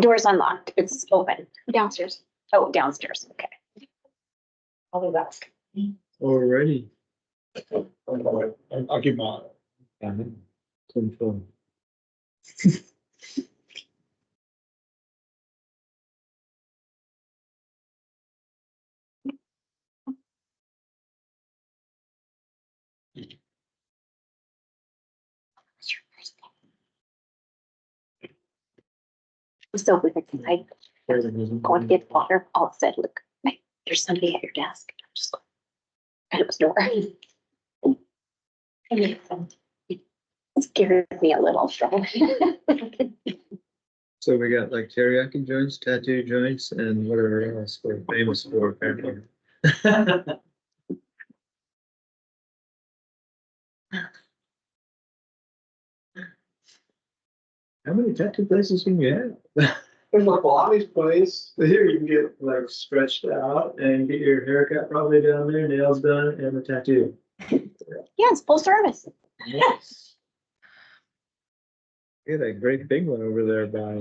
Door's unlocked. It's open. Downstairs. Oh, downstairs. Okay. I'll ask. Alrighty. I'll give mine. Control. So weird. I go to get water. All of a sudden, look, hey, there's somebody at your desk. I'm just going, and it was Dora. It scared me a little. So we got like teriyaki joints, tattoo joints, and whatever else we're famous for apparently. How many tattoo places can you have? There's like Pilates place. Here you can get like stretched out and get your haircut probably down there, nails done, and a tattoo. Yeah, it's full service. Yes. We had a great big one over there by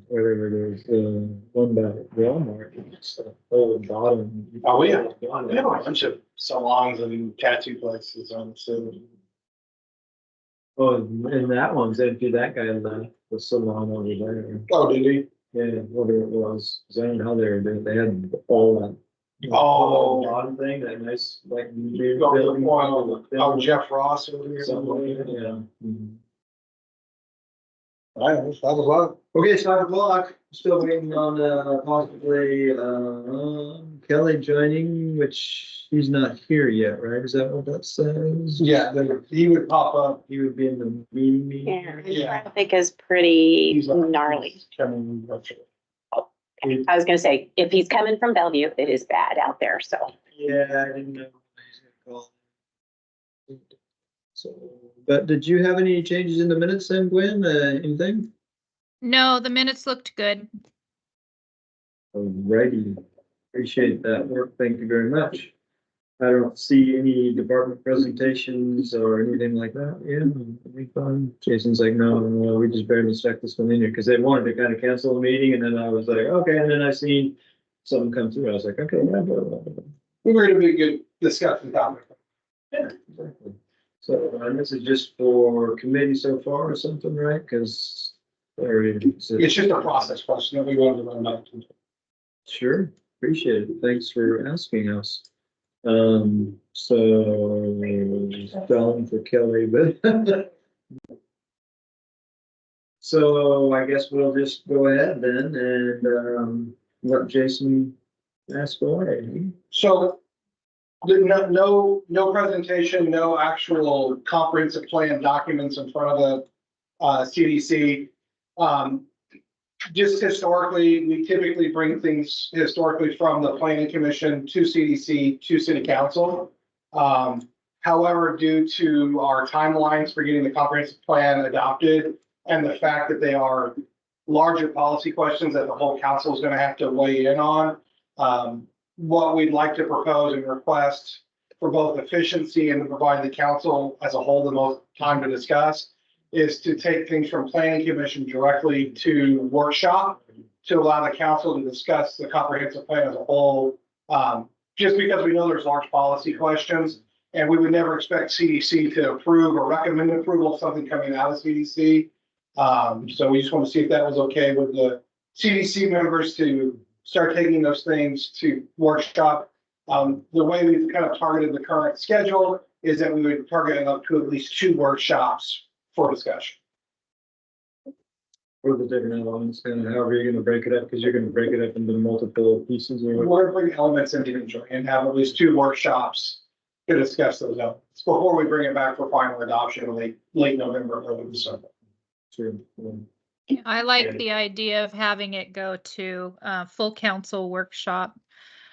whatever it is, one by Walmart. It's the whole bottom. Oh, we have a bunch of salons and tattoo places on the city. Oh, and that one's empty. That guy left the salon over there. Oh, did he? Yeah, whatever it was. 'Cause I don't know how they were doing. They had all that. Oh. Bottom thing, that nice like. Oh, Jeff Ross over here. Something, yeah. Mhm. That was a lot. Okay, it's 5 o'clock. Still waiting on possibly Kelly joining, which he's not here yet, right? Is that what that says? Yeah, he would pop up. He would be in the meeting. Yeah, Yeah. traffic is pretty He's like- gnarly. Coming. I was gonna say, if he's coming from Bellevue, it is bad out there, so. Yeah, I didn't know. He's gonna call. So, but did you have any changes in the minutes then, Gwen? Anything? No, the minutes looked good. Alrighty, appreciate that work. Thank you very much. I don't see any department presentations or anything like that. Yeah, we fun. Jason's like, no, we just barely stuck this one in here because they wanted to kind of cancel the meeting, and then I was like, okay, and then I seen something come through. I was like, okay, yeah, We were gonna be a good discussion topic. yeah, exactly. So this is just for committee so far or something, right? Because It's just a process question that we wanted to run back to. sure, appreciate it. Thanks for asking us. So spelling for Kelly, but so I guess we'll just go ahead then and let Jason ask away. So, no presentation, no actual comprehensive plan documents in front of the CDC. Just historically, we typically bring things historically from the planning commission to CDC to city council. However, due to our timelines for getting the comprehensive plan adopted and the fact that they are larger policy questions that the whole council is going to have to weigh in on, what we'd like to propose and request for both efficiency and to provide the council as a whole the most time to discuss is to take things from planning commission directly to workshop to allow the council to discuss the comprehensive plan as a whole. Just because we know there's large policy questions and we would never expect CDC to approve or recommend approval of something coming out of CDC. So we just want to see if that was okay with the CDC members to start taking those things to workshop. The way we've kind of targeted the current schedule is that we would target up to at least 2 workshops for discussion. For the different elements and however you're gonna break it up, because you're gonna break it up into multiple pieces or. We're gonna bring elements individually and have at least 2 workshops to discuss those elements before we bring it back for final adoption late November, early December. Sure. I like the idea of having it go to full council workshop.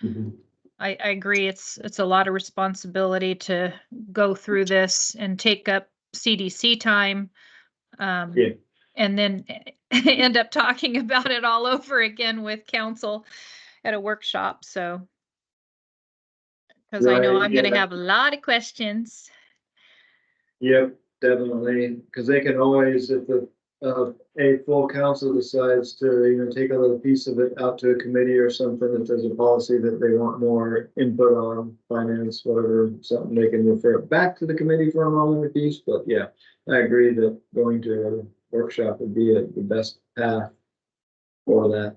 Mhm. I agree. It's a lot of responsibility to go through this and take up CDC time. Yeah. And then end up talking about it all over again with council at a workshop. So, because I know Right, I'm going to yeah. have a lot of questions. Yep, definitely, because they can always, if the a full council decides to, you know, take a little piece of it out to a committee or something, if there's a policy that they want more input on, finance, whatever, something, they can refer it back to the committee for a moment piece, but yeah, I agree that going to a workshop would be the best path for that.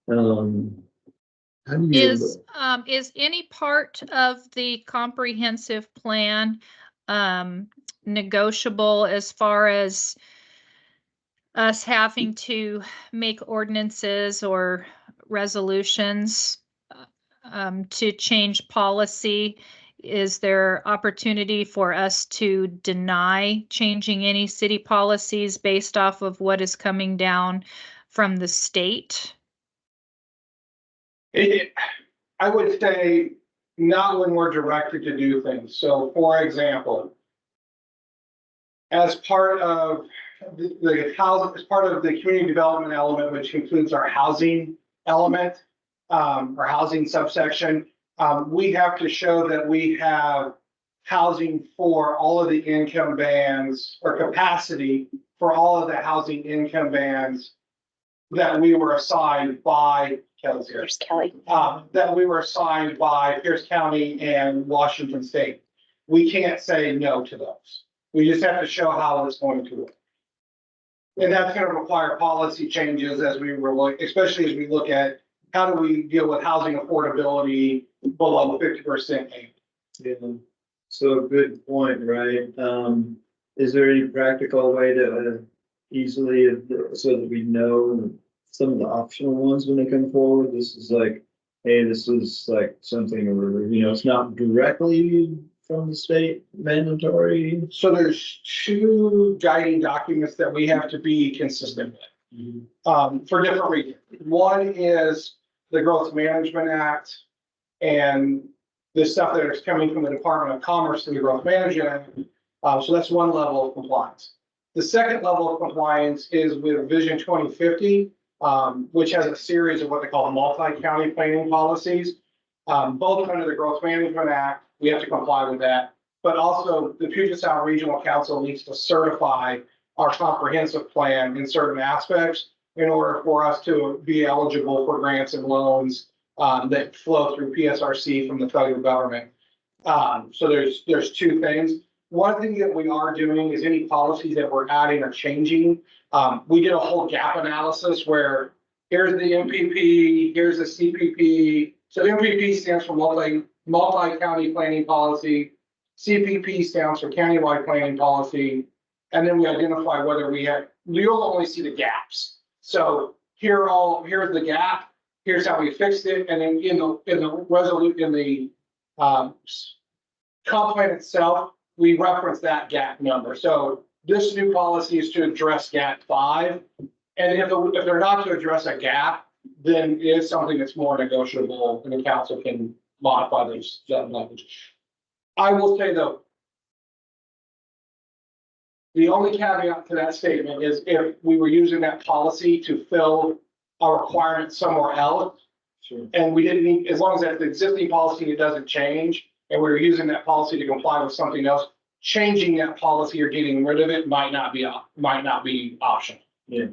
How do you? Is any part of the comprehensive plan negotiable as far as us having to make ordinances or resolutions to change policy? Is there opportunity for us to deny changing any city policies based off of what is coming down from the state? I would say not when we're directed to do things. So for example, as part of the housing, as part of the community development element, which includes our housing element, or housing subsection, we have to show that we have housing for all of the income bands, or capacity for all of the housing income bands that we were assigned by Kelly's here. There's Kelly. That we were assigned by Pierce County and Washington State. We can't say no to those. We just have to show how it's going to work. And that's going to require policy changes as we were, especially as we look at how do we deal with housing affordability below 50%. Yeah, so good point, right? Is there any practical way to easily, so that we know some of the optional ones when they come forward? This is like, hey, this is like something, you know, it's not directly from the state mandatory. So there's two guiding documents that we have to be consistent with, for different reasons. One is the Growth Management Act and the stuff that is coming from the Department of Commerce through the Growth Management Act. So that's one level of compliance. The second level of compliance is with Vision 2050, which has a series of what they call multi-county planning policies. Both under the Growth Management Act, we have to comply with that, but also the Puget Sound Regional Council needs to certify our comprehensive plan in certain aspects in order for us to be eligible for grants and loans that flow through PSRC from the federal government. So there's two things. One thing that we are doing is any policies that we're adding or changing. We did a whole gap analysis where here's the MPP, here's the CPP. So MPP stands for multi-county planning policy. CPP stands for countywide planning policy. And then we identify whether you'll only see the gaps. So here's the gap. Here's how we fixed it. And then in the comp plan itself, we reference that gap number. So this new policy is to address gap 5. And if they're not to address a gap, then it is something that's more negotiable and the council can modify those language. I will say though, the only caveat to that statement is if we were using that policy to fill a requirement somewhere else, Sure. And we didn't need, as long as that's the existing policy, it doesn't change, and we're using that policy to comply with something else, changing that policy or getting rid of it might not be optional. Yeah.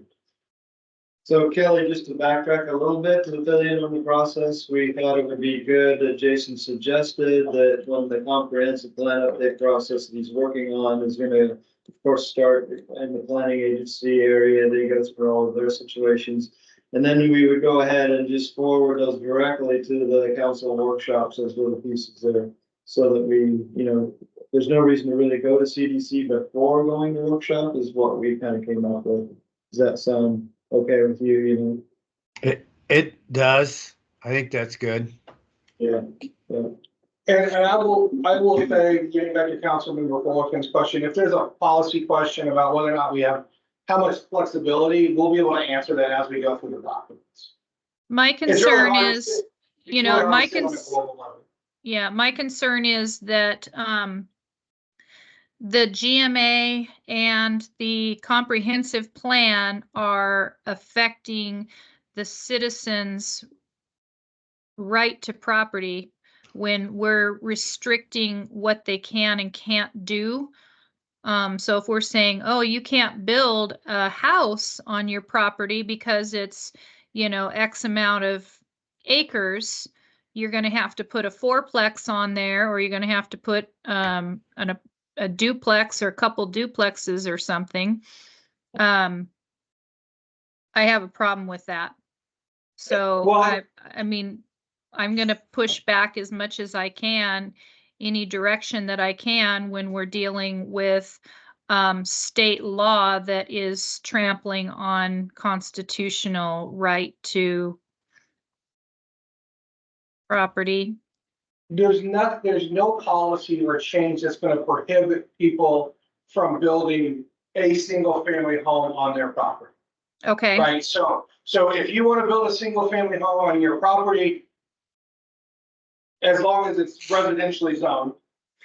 So Kelly, just to backtrack a little bit to fill in on the process, we thought it would be good that Jason suggested that when the comprehensive plan update process that he's working on is going to, of course, start in the planning agency area. They go through all of their situations. And then we would go ahead and just forward those directly to the council workshops as little pieces there. So that we, you know, there's no reason to really go to CDC before going to workshop is what we kind of came up with. Does that sound okay with you, you know? It does. I think that's good. Yeah. And I will say, getting back to Councilmember Fullerton's question, if there's a policy question about whether or not we have how much flexibility, we'll be able to answer that as we go through the documents. My It's really concern hard to is, say- you it's know, really hard my to say on a global level. yeah, my concern is that the GMA and the comprehensive plan are affecting the citizens' right to property when we're restricting what they can and can't do So if we're saying, oh, you can't build a house on your property because it's, X amount of acres, you're going to have to put a fourplex on there, or you're going to have to put a duplex or a couple duplexes or something. I have a problem with that. So Well- I mean, I'm going to push back as much as I can, any direction that I can when we're dealing with state law that is trampling on constitutional right to property. There's no policy or change that's gonna prohibit people from building a single family home on their property, Okay. right? So if you wanna build a single family home on your property, as long as it's residentially zoned,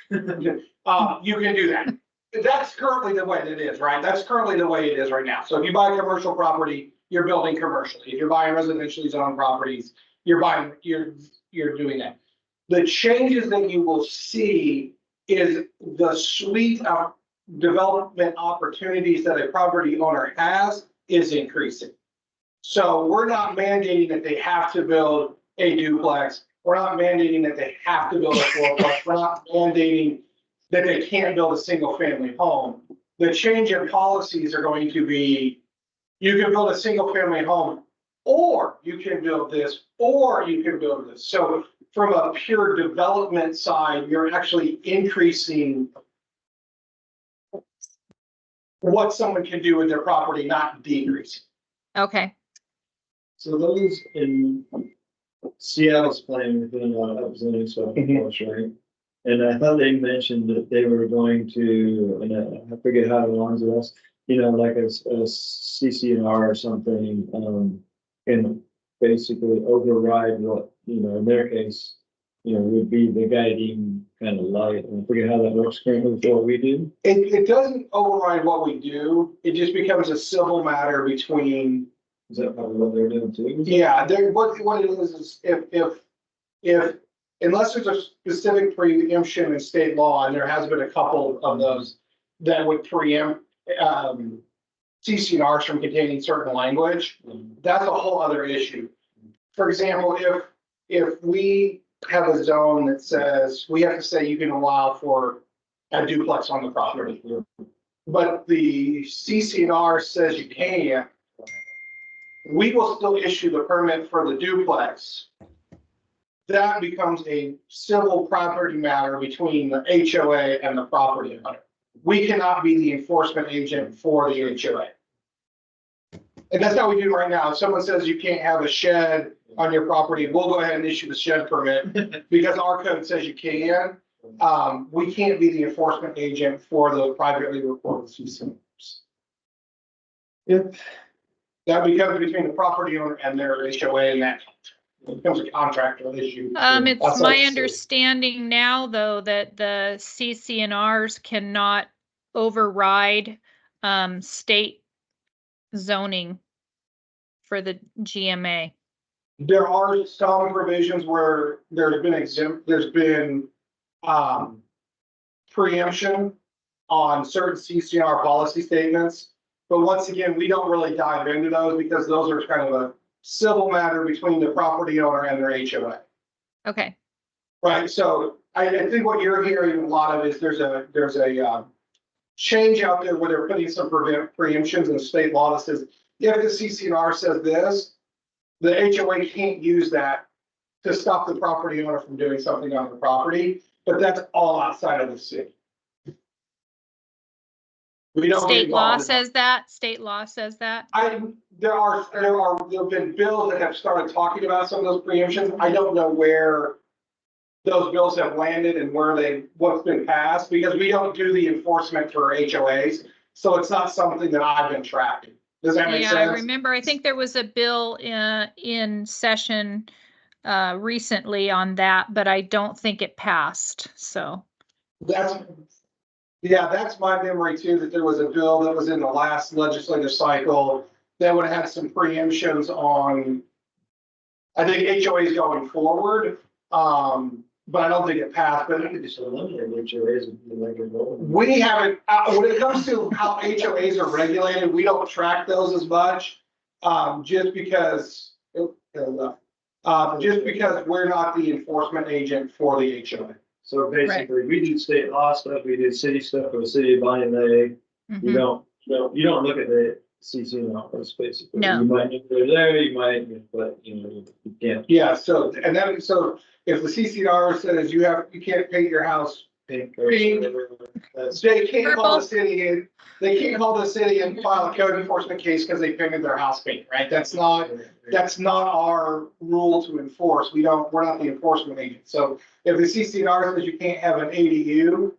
you can do that. That's currently the way it is, right? That's currently the way it is right now. So if you buy a commercial property, you're building commercially. If you're buying residentially zoned properties, you're doing that. The changes that you will see is the suite of development opportunities that a property owner has is increasing. So we're not mandating that they have to build a duplex. We're not mandating that they have to build a fourplex. We're not mandating that they can't build a single family home. The change in policies are going to be, you can build a single family home, or you can build this, or you can build this. So from a pure development side, you're actually increasing what someone can do with their property, not decreasing. Okay. So those in Seattle's plan within zoning stuff, of course, right? And I thought they mentioned that they were going to, and I forget how long it was, like a CCNR or something, and basically override what, in their case, would be the guiding kind of light. And I forget how that works currently with what we do. It doesn't override what we do. It just becomes a civil matter between. Is that probably what they're doing too? Yeah, what it is if, unless there's a specific preemption in state law, and there has been a couple of those that would preempt, CCNRs from containing certain language, that's a whole other issue. For example, if we have a zone that says, we have to say you can allow for a duplex on the property, but the CCNR says you can't, we will still issue the permit for the duplex. That becomes a civil property matter between the HOA and the property owner. We cannot be the enforcement agent for the HOA. And that's how we do right now. If someone says you can't have a shed on your property, we'll go ahead and issue the shed permit because our code says you can. We can't be the enforcement agent for the privately recorded CCNRs. Yep. That becomes between the property owner and their HOA, and that becomes a contractual issue. It's That's my like the understanding now, though, that the CCNRs cannot override state zoning for the GMA. There are some provisions where there's been preemption on certain CCNR policy statements. But once again, we don't really dive into those because those are kind of a civil matter between the property owner and their HOA. Okay. Right, so I think what you're hearing a lot of is there's a change out there where they're putting some preemptions in state law that says, if the CCNR says this, the HOA can't use that to stop the property owner from doing something on the property, but that's all outside of the city. We don't. State law says that. State law says that. There have been bills that have started talking about some of those preemptions. I don't know where those bills have landed and what's been passed, because we don't do the enforcement for HOAs. So it's not something that I've been tracking. Does that make sense? Yeah, I remember. I think there was a bill in session recently on that, but I don't think it passed. So that's my memory too, that there was a bill that was in the last legislative cycle that would have had some preemptions on, I think, HOAs going forward. but I don't think it passed, but Just eliminate HOAs and be like a vote. we haven't, when it comes to how HOAs are regulated, we don't track those as much. Just because, just because we're not the enforcement agent for the HOA. So basically, we do state law stuff, we do city stuff for the city of Bonnie Lake. You Mhm. don't look at the CC office, basically. No. You might know they're there, you might, but you can't. Yeah, so, and then, so if the CCR says you can't paint your house, Think or Pink. whatever, that's- they can't call Purple. the city and, they can't call the city and file a code enforcement case because they painted their house pink, right? That's not our rule to enforce. We're not the enforcement agent. So if the CCNR says you can't have an ADU,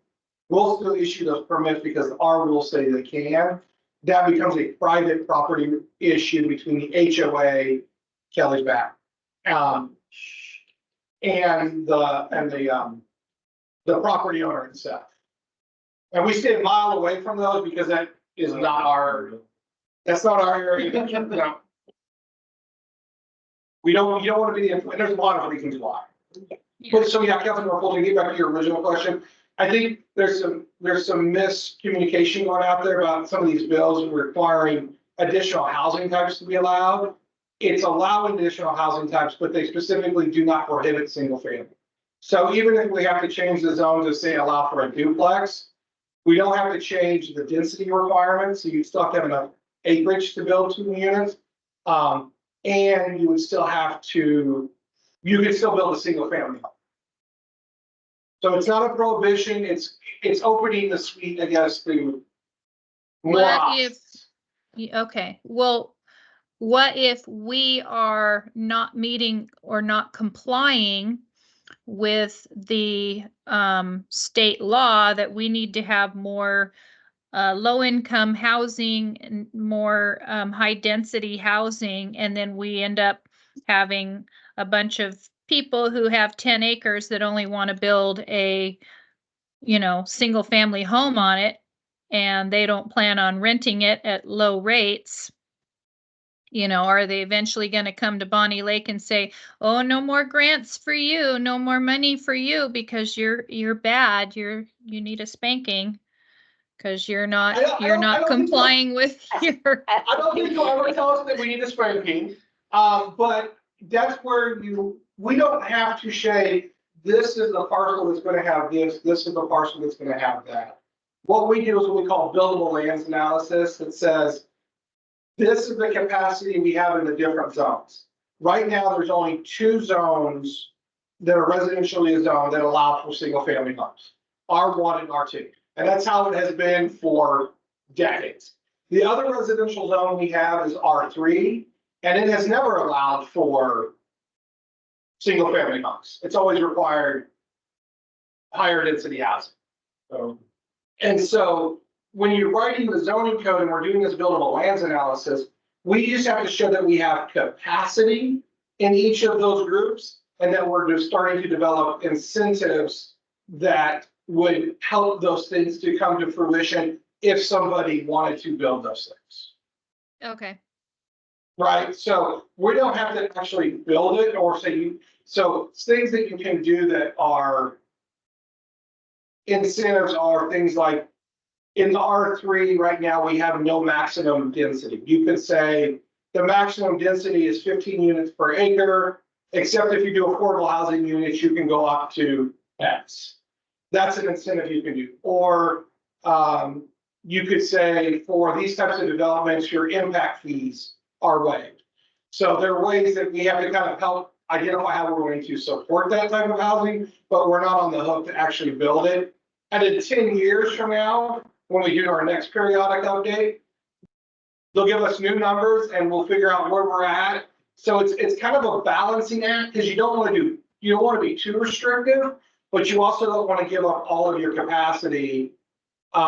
we'll still issue those permits because our rules say they can. That becomes a private property issue between the HOA, Kelly's back. And the property owner itself. And we stay a mile away from those because that is not that's not our area. No. You don't want to be, and there's a lot of reasons why. But so yeah, Councilman Fulton, to get back to your original question, I think there's some miscommunication going out there about some of these bills requiring additional housing types to be allowed. It's allowing additional housing types, but they specifically do not prohibit single family. So even if we have to change the zone to say allow for a duplex, we don't have to change the density requirements. So you still have to have enough acreage to build 2 units. And you would still you could still build a single family home. So it's not a prohibition, it's opening the suite, I guess, to more What options. Okay, well, what if we are not meeting or not complying with the state law that we need to have more low-income housing and more high-density housing, and then we end up having a bunch of people who have 10 acres that only want to build a, single-family home on it, and they don't plan on renting it at low rates. Are they eventually going to come to Bonnie Lake and say, "Oh, no more grants for you, no more money for you because you're bad, you need a spanking because you're not I don't think so. complying with your." I don't think you'll ever tell us that we need a spanking, but that's where we don't have to say, this is the parcel that's gonna have this is the parcel that's gonna have that. What we do is what we call buildable lands analysis that says, this is the capacity we have in the different zones. Right now, there's only 2 zones that are residentially zoned that allow for single family homes, R1 and R2. And that's how it has been for decades. The other residential zone we have is R3, and it has never allowed for single family homes. It's always required higher density housing. And so when you're writing the zoning code and we're doing this buildable lands analysis, we just have to show that we have capacity in each of those groups and that we're just starting to develop incentives that would help those things to come to fruition if somebody wanted to build those things. Okay. Right, so we don't have to actually build it or say so things that you can do that are incentives are things like in the R3 right now, we have no maximum density. You could say the maximum density is 15 units per acre, except if you do affordable housing units, you can go up to X. That's an incentive you can do. Or you could say for these types of developments, your impact fees are waived. So there are ways that we have to kind of help identify how we're going to support that type of housing, but we're not on the hook to actually build it. And in 10 years from now, when we do our next periodic update, they'll give us new numbers and we'll figure out where we're at. So it's kind of a balancing act because you don't want to be too restrictive, but you also don't want to give up all of your capacity. Give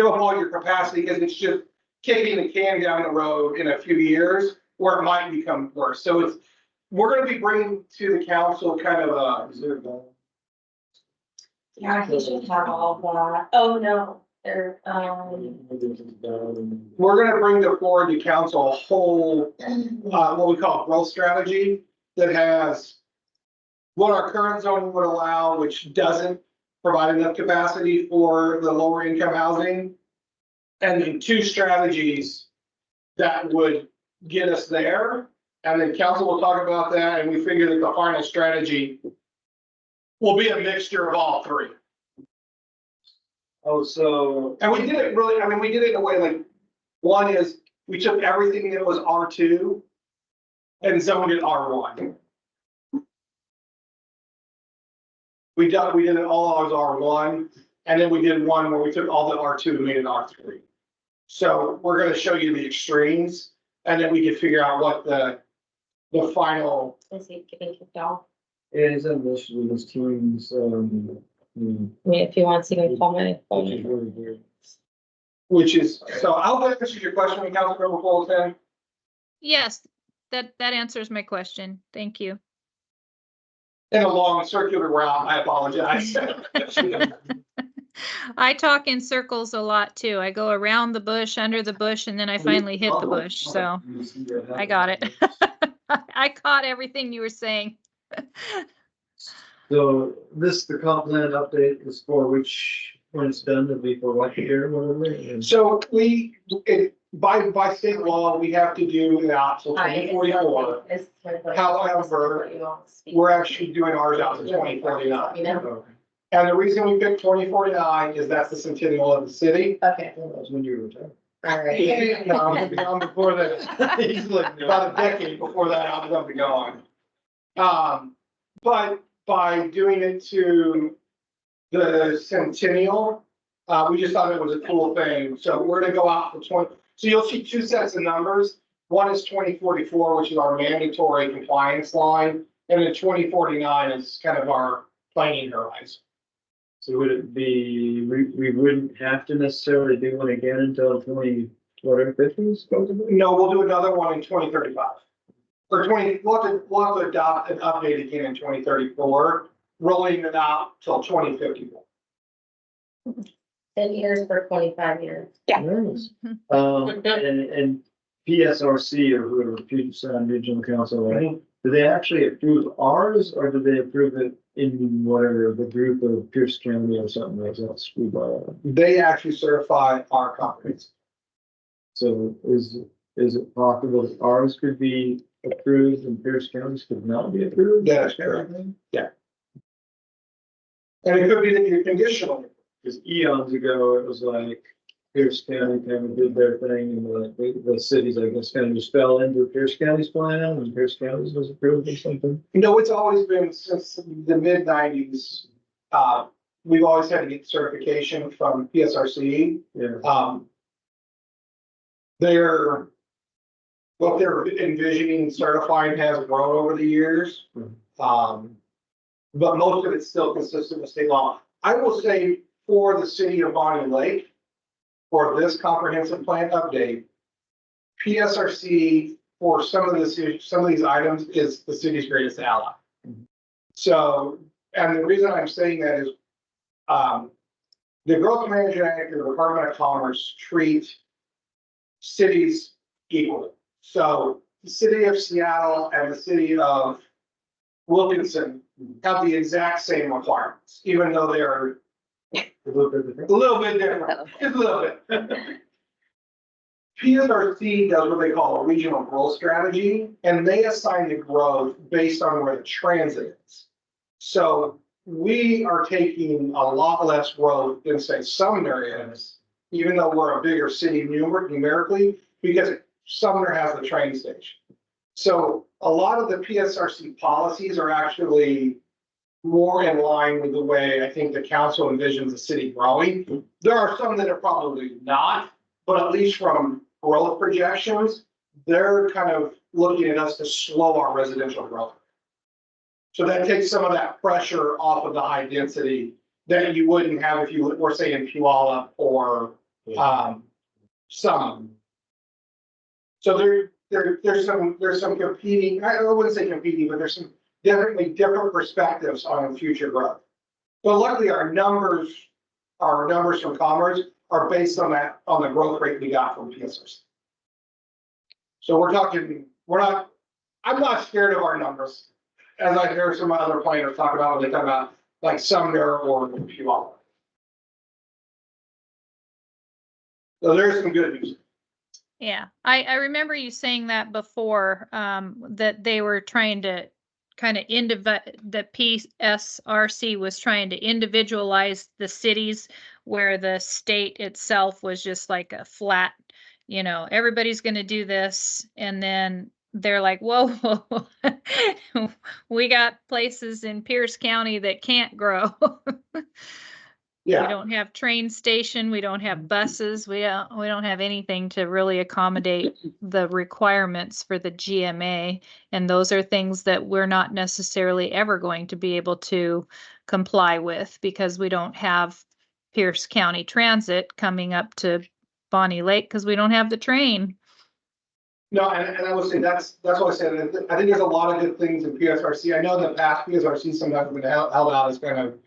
up all your capacity because it's just kicking the can down the road in a few years where it might become worse. So we're going to be bringing to the council kind of a. Is there a goal? Yeah, he should have all of that. Oh, no, they're, We're gonna bring forward to council a whole, what we call growth strategy that has what our current zoning would allow, which doesn't provide enough capacity for the lower income housing. And then 2 strategies that would get us there. And then council will talk about that, and we figure that the final strategy will be a mixture of all 3. Oh, so, And we did it really, I mean, we did it in a way like, one is, we took everything that was R2 and zoned it R1. We did it all as R1, and then we did one where we took all the R2 and made it R3. So we're gonna show you the extremes, and then we can figure out what the final, Is he getting kicked off? yeah, he's on this with his teams, I mean, if he wants, he can call my which is phone. really weird. which is, so I hope that answers your question, Councilmember Fulton. Yes, that answers my question. Thank you. In a long circular route, I apologize. I talk in circles a lot too. I go around the bush, under the bush, and then I finally hit the bush. So I got it. I caught everything you were saying. So this, the comp plan update is for which, when it's done, it'll be for what year, whatever, and So by state law, we have to do it out till 2044. However, we're actually doing ours out to 2049. oh, And the reason we picked 2049 is that's the centennial of the city. Okay, that was when you were retired. all right. No, I'm gonna be on before that. He's like, no. About a decade before that, I was gonna be going. But by doing it to the centennial, we just thought it was a cool thing. So we're gonna go out for 20, so you'll see 2 sets of numbers. One is 2044, which is our mandatory compliance line, and then 2049 is kind of our planning horizon. So would it be, we wouldn't have to necessarily do one again until 50 supposedly? No, we'll do another one in 2035. Or 20, we'll have to adopt an update again in 2034, rolling it out till 2054. 10 years for 25 years. Yeah. Nice. And PSRC or whoever, Puget Sound Regional Council, right? Do they actually approve ours or do they approve it in whatever, the group of Pierce County or something like that, school by? They actually certify our comprehensive. So is it possible that ours could be approved and Pierce County's could not be approved? That is correct. And it could be that you're conditional. Because eons ago, it was like Pierce County kind of did their thing and the cities, I guess, kind of just fell into Pierce County's plan and Pierce County's was approved or something. You know, it's always been since the mid-90s. We've always had to get certification from PSRC. Yeah. What they're envisioning certifying has grown over the years. But most of it's still consistent with state law. I will say for the city of Bonnie Lake, for this comprehensive plan update, PSRC for some of these items is the city's greatest ally. So, and the reason I'm saying that is, the Growth Management Act and the Department of Commerce treat cities equally. So the city of Seattle and the city of Wilkinson have the exact same requirements, even though they are A little bit different. a little bit different, just a little bit. PSRC does what they call a regional growth strategy, and they assign the growth based on where the transit is. So we are taking a lot less growth than say Sumner is, even though we're a bigger city numerically, because Sumner has the train station. So a lot of the PSRC policies are actually more in line with the way I think the council envisions the city growing. There are some that are probably not, but at least from growth projections, they're kind of looking at us to slow our residential growth. So that takes some of that pressure off of the high density that you wouldn't have if you were say in Puyallup or some. So there's some competing, I wouldn't say competing, but there's some definitely different perspectives on future growth. But luckily our numbers from Commerce are based on the growth rate we got from PSRC. So I'm not scared of our numbers. as I hear some other planners talk about, when they talk about like Sumner or Puyallup. So there's some good news. Yeah, I remember you saying that before, that they were trying to kind of the PSRC was trying to individualize the cities where the state itself was just like a flat, everybody's going to do this. And then they're like, whoa, we got places in Pierce County that can't grow. We Yeah, don't have train station, we don't have buses, we don't have anything to really accommodate the requirements for the GMA. And those are things that we're not necessarily ever going to be able to comply with because we don't have Pierce County Transit coming up to Bonnie Lake because we don't have the train. no, and I would say that's what I said. I think there's a lot of good things in PSRC. I know in the past PSRC sometimes have been held out as kind of,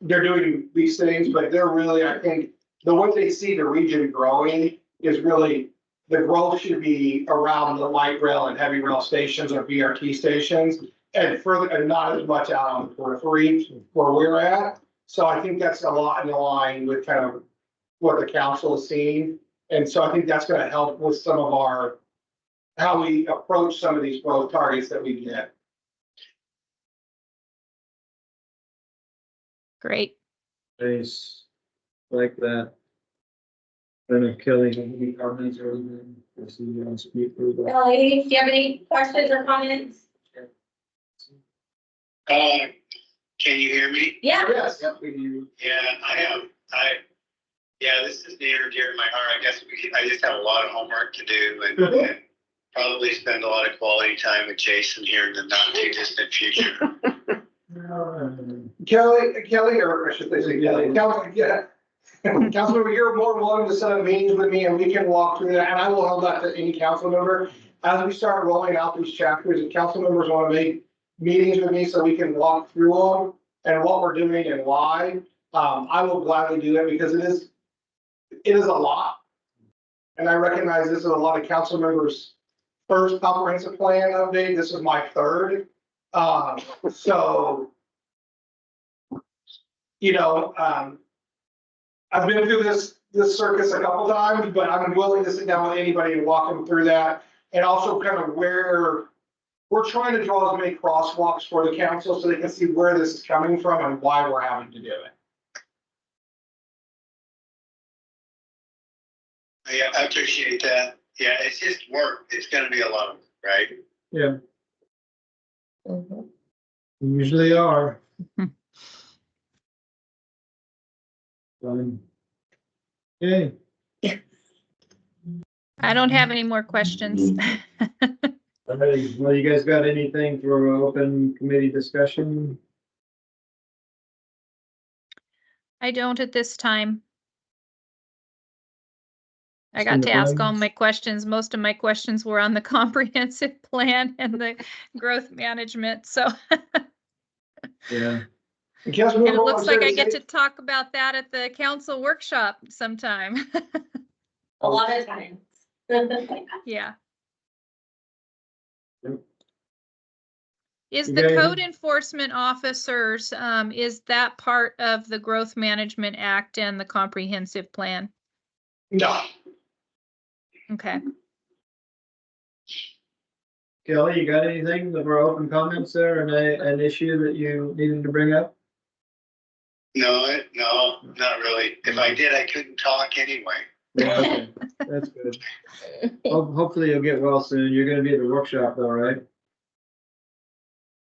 they're doing these things, but they're really, I think, the way they see the region growing is really, the growth should be around the light rail and heavy rail stations or BRT stations, and further, and not as much out on the periphery where we're at. So I think that's a lot in line with kind of what the council is seeing. And so I think that's gonna help with some of our, how we approach some of these growth targets that we get. Great. Nice, like that. I don't know, Kelly, any comments or anything? I see you want to speak for that. Kelly, do you have any questions or comments? Can you hear me? Yeah. Yes, we do. Yeah, I am. Yeah, this is near and dear to my heart. I guess I just have a lot of homework to do and probably spend a lot of quality time with Jason here in the not too distant future. Kelly, or I should say Kelly, yeah. Councilmember, you're more than welcome to set up meetings with me and we can walk through that, and I will hold that to any council member. As we start rolling out these chapters, if council members want to make meetings with me so we can walk through them and what we're doing and why, I will gladly do that because it is a lot. And I recognize this is a lot of council members' first comprehensive plan update. This is my third. So, I've been through this circus a couple times, but I'm willing to sit down with anybody and walk them through that. And also kind of where we're trying to draw as many crosswalks for the council so they can see where this is coming from and why we're having to do it. Yeah, I appreciate that. Yeah, it's just work. It's gonna be a lot of work, right? Yeah. Usually are. Fine. Okay. I don't have any more questions. Alrighty, well, you guys got anything for open committee discussion? I don't at this time. I got Stand to ask by. all my questions. Most of my questions were on the comprehensive plan and the growth management, so. Yeah. And Councilmember, And it looks I'm like I sorry get say- to talk about that at the council workshop sometime. A lot of times. Yeah. Yep. Is You the guys- code enforcement officers, is that part of the Growth Management Act and the comprehensive plan? No, Okay. Kelly, you got anything for open comments there and an issue that you needed to bring up? No, not really. If I did, I couldn't talk anyway. Yeah, okay, that's good. Hopefully you'll get well soon. You're gonna be at the workshop though, right?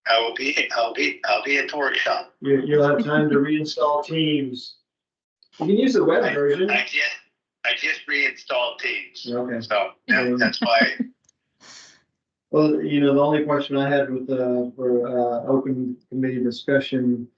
I'll be at the workshop. You'll have time to reinstall Teams. You can use the web version. I just reinstalled Teams, Okay. so that's why. Well, the only question I had with, for, open committee discussion,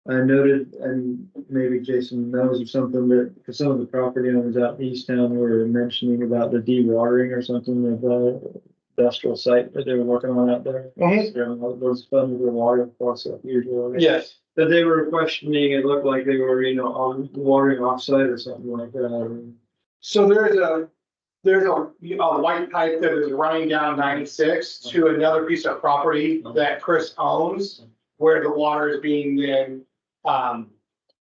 I noted, and maybe Jason knows of something that, because some of the property owners out in East Town were mentioning about the dewatering or something of the industrial site that they were working on out there. Those funds were water plus usually. yes. That they were questioning, it looked like they were, on watering offsite or something like that. So there is there's a white pipe that is running down 96 to another piece of property that Chris owns, where the water is being then,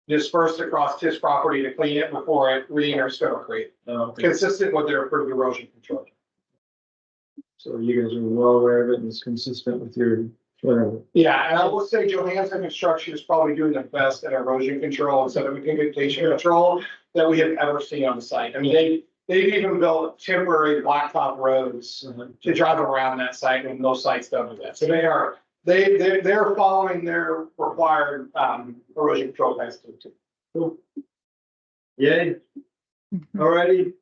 dispersed across his property to clean it before it re-enters Scuttle Creek, consistent with their approved erosion control. So you guys are well aware of it and it's consistent with your, whatever. Yeah, and I will say Johansson Construction is probably doing the best at erosion control and sedimentation control that we have ever seen on the site. I mean, they've even built temporary blacktop roads to drive around that site, and most sites don't do that. So they're following their required erosion control plans too. Cool. Yay, alrighty.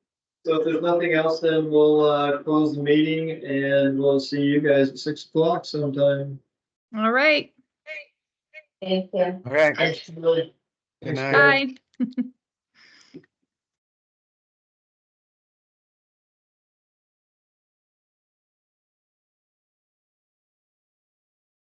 So if there's nothing else, then we'll close the meeting and we'll see you guys at 6 o'clock sometime. All right. Thank you. Okay, Thanks, Billy. good night. Bye.